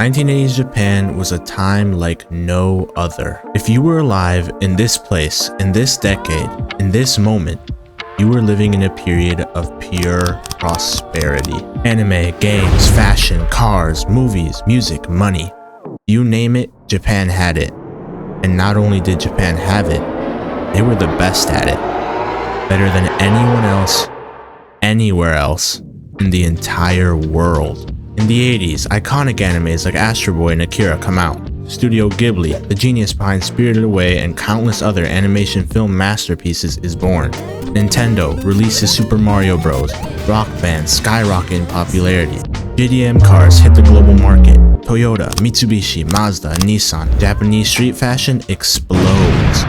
1980s Japan was a time like no other. If you were alive in this place, in this decade, in this moment, you were living in a period of pure prosperity. Anime, games, fashion, cars, movies, music, money. You name it, Japan had it. And not only did Japan have it, they were the best at it. Better than anyone else, anywhere else, in the entire world. In the 80s, iconic animes like Astro Boy and Akira come out. Studio Ghibli, the genius behind Spirited Away and countless other animation film masterpieces, is born. Nintendo releases Super Mario Bros. Rock bands skyrocket in popularity. JDM Cars hit the global market. Toyota, Mitsubishi, Mazda, and Nissan. Japanese street fashion explodes.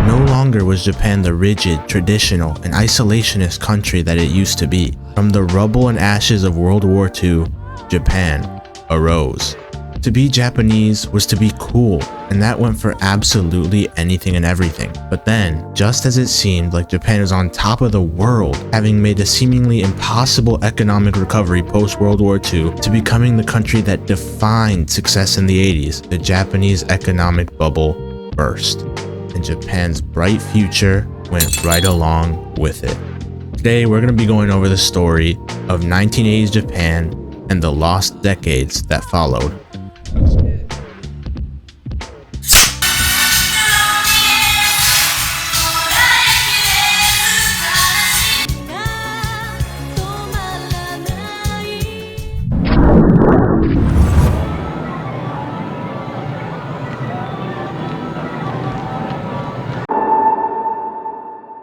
No longer was Japan the rigid, traditional, and isolationist country that it used to be. From the rubble and ashes of World War II, Japan arose. To be Japanese was to be cool, and that went for absolutely anything and everything. But then, just as it seemed like Japan was on top of the world, having made a seemingly impossible economic recovery post-World War II, to becoming the country that defined success in the 80s, the Japanese economic bubble burst, and Japan's bright future went right along with it. Today, we're going to be going over the story of 1980s Japan and the lost decades that followed.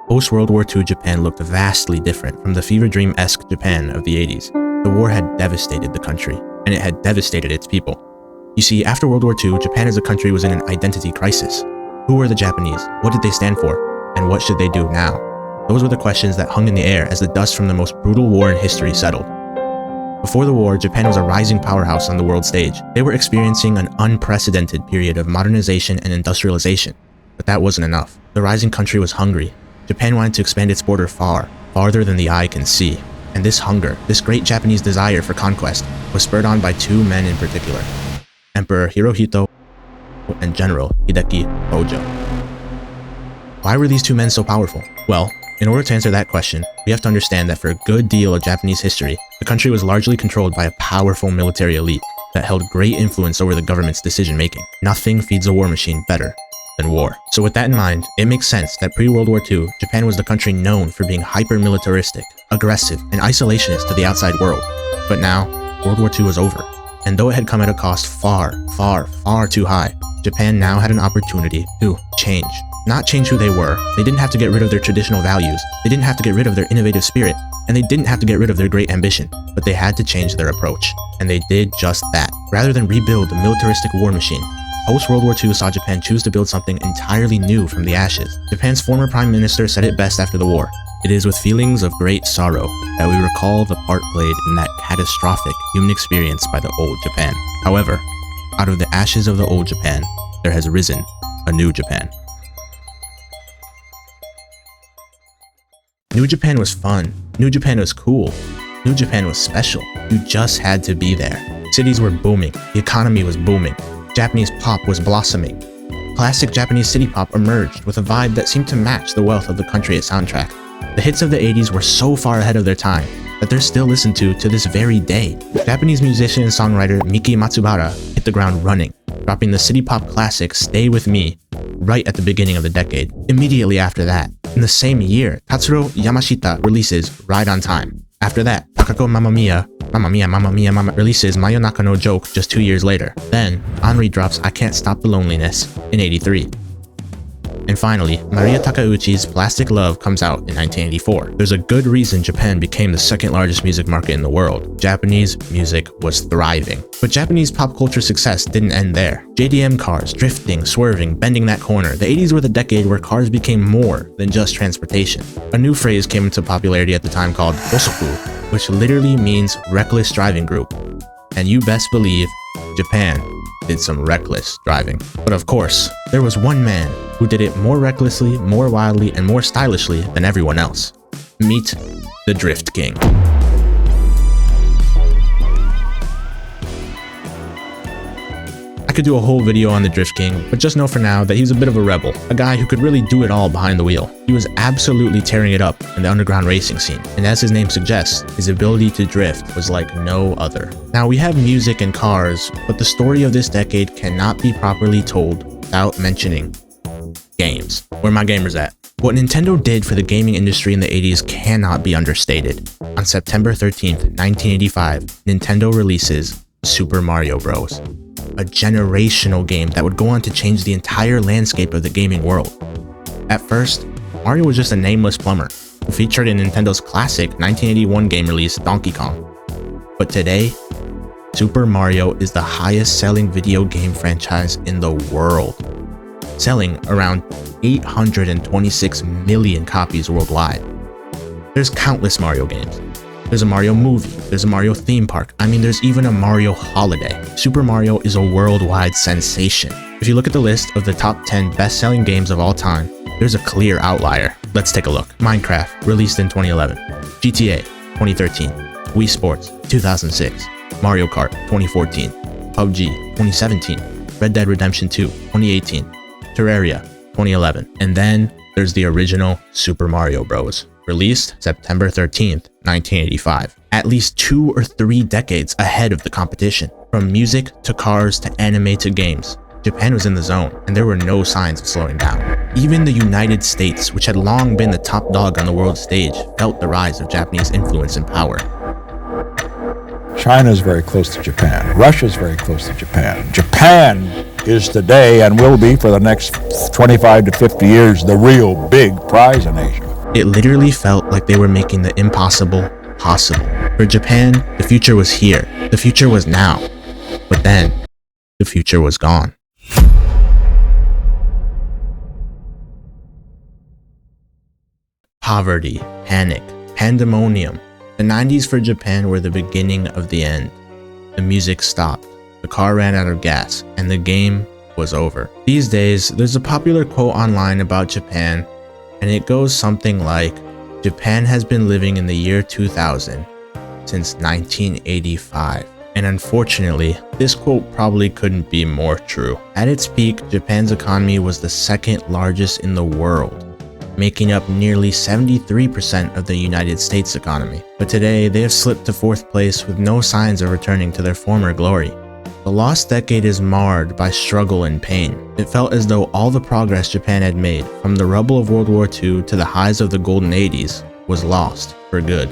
Post-World War II Japan looked vastly different from the fever dream-esque Japan of the 80s. The war had devastated the country, and it had devastated its people. You see, after World War II, Japan as a country was in an identity crisis. Who were the Japanese? What did they stand for? And what should they do now? Those were the questions that hung in the air as the dust from the most brutal war in history settled. Before the war, Japan was a rising powerhouse on the world stage. They were experiencing an unprecedented period of modernization and industrialization. But that wasn't enough. The rising country was hungry. Japan wanted to expand its border farther than the eye can see. And this hunger, this great Japanese desire for conquest, was spurred on by two men in particular, Emperor Hirohito and General Hideki Tojo. Why were these two men so powerful? Well, in order to answer that question, we have to understand that for a good deal of Japanese history, the country was largely controlled by a powerful military elite that held great influence over the government's decision-making. Nothing feeds a war machine better than war. So with that in mind, it makes sense that pre-World War II, Japan was the country known for being hyper-militaristic, aggressive, and isolationist to the outside world. But now, World War II was over. And though it had come at a cost far, far, far too high, Japan now had an opportunity to change. Not change who they were. They didn't have to get rid of their traditional values. They didn't have to get rid of their innovative spirit. And they didn't have to get rid of their great ambition. But they had to change their approach. And they did just that. Rather than rebuild the militaristic war machine, post-World War II saw Japan choose to build something entirely new from the ashes. Japan's former prime minister said it best after the war. It is with feelings of great sorrow that we recall the part played in that catastrophic human experience by the old Japan. However, out of the ashes of the old Japan, there has risen a new Japan. New Japan was fun. New Japan was cool. New Japan was special. You just had to be there. Cities were booming. The economy was booming. Japanese pop was blossoming. Classic Japanese city pop emerged with a vibe that seemed to match the wealth of the country it soundtracked. The hits of the 80s were so far ahead of their time that they're still listened to this very day. Japanese musician and songwriter Miki Matsubara hit the ground running, dropping the city pop classic Stay With Me right at the beginning of the decade. Immediately after that, in the same year, Tatsuro Yamashita releases Ride on Time. After that, Takako Mamma Mia releases Mayonaka no Joke just 2 years later. Then, Henri drops I Can't Stop the Loneliness in '83. And finally, Maria Takeuchi's Plastic Love comes out in 1984. There's a good reason Japan became the second largest music market in the world. Japanese music was thriving. But Japanese pop culture success didn't end there. JDM Cars, drifting, swerving, bending that corner. The 80s were the decade where cars became more than just transportation. A new phrase came into popularity at the time called Osoku, which literally means reckless driving group. And you best believe Japan did some reckless driving. But of course, there was one man who did it more recklessly, more wildly, and more stylishly than everyone else. Meet the Drift King. I could do a whole video on the Drift King, but just know for now that he's a bit of a rebel, a guy who could really do it all behind the wheel. He was absolutely tearing it up in the underground racing scene, and as his name suggests, his ability to drift was like no other. Now we have music and cars, but the story of this decade cannot be properly told without mentioning games. Where my gamers at? What Nintendo did for the gaming industry in the 80s cannot be understated. On September 13th, 1985, Nintendo releases Super Mario Bros., a generational game that would go on to change the entire landscape of the gaming world. At first, Mario was just a nameless plumber who featured in Nintendo's classic 1981 game release Donkey Kong. But today, Super Mario is the highest-selling video game franchise in the world, selling around 826 million copies worldwide. There's countless Mario games. There's a Mario movie, there's a Mario theme park, there's even a Mario holiday. Super Mario is a worldwide sensation. If you look at the list of the top 10 best-selling games of all time, there's a clear outlier. Let's take a look. Minecraft, released in 2011. GTA, 2013. Wii Sports, 2006. Mario Kart, 2014. PUBG, 2017. Red Dead Redemption 2, 2018. Terraria, 2011. And then there's the original Super Mario Bros., released September 13th, 1985. At least 2 or 3 decades ahead of the competition. From music to cars to anime to games, Japan was in the zone, and there were no signs of slowing down. Even the United States, which had long been the top dog on the world stage, felt the rise of Japanese influence and power. China is very close to Japan. Russia is very close to Japan. Japan is today and will be for the next 25 to 50 years the real big prize in Asia. It literally felt like they were making the impossible possible. For Japan, the future was here. The future was now. But then, the future was gone. Poverty, panic, pandemonium. The 90s for Japan were the beginning of the end. The music stopped, the car ran out of gas, and the game was over. These days, there's a popular quote online about Japan, and it goes something like, Japan has been living in the year 2000 since 1985. And unfortunately, this quote probably couldn't be more true. At its peak, Japan's economy was the second largest in the world, making up nearly 73% of the United States economy. But today, they have slipped to 4th place with no signs of returning to their former glory. The lost decade is marred by struggle and pain. It felt as though all the progress Japan had made, from the rubble of World War II to the highs of the golden 80s, was lost for good.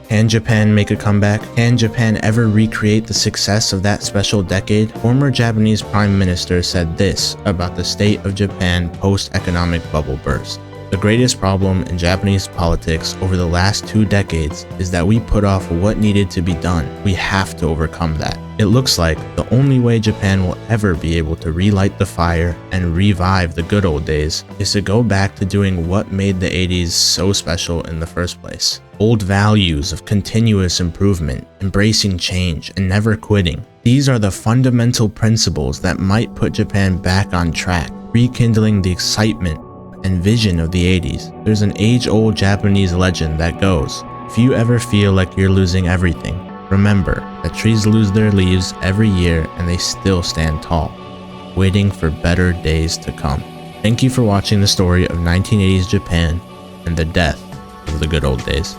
Can Japan make a comeback? Can Japan ever recreate the success of that special decade? Former Japanese Prime Minister said this about the state of Japan post-economic bubble burst. The greatest problem in Japanese politics over the last 2 decades is that we put off what needed to be done. We have to overcome that. It looks like the only way Japan will ever be able to relight the fire and revive the good old days is to go back to doing what made the 80s so special in the first place. Old values of continuous improvement, embracing change, and never quitting. These are the fundamental principles that might put Japan back on track, rekindling the excitement and vision of the 80s. There's an age-old Japanese legend that goes, if you ever feel like you're losing everything, remember that trees lose their leaves every year and they still stand tall, waiting for better days to come. Thank you for watching the story of 1980s Japan and the death of the good old days.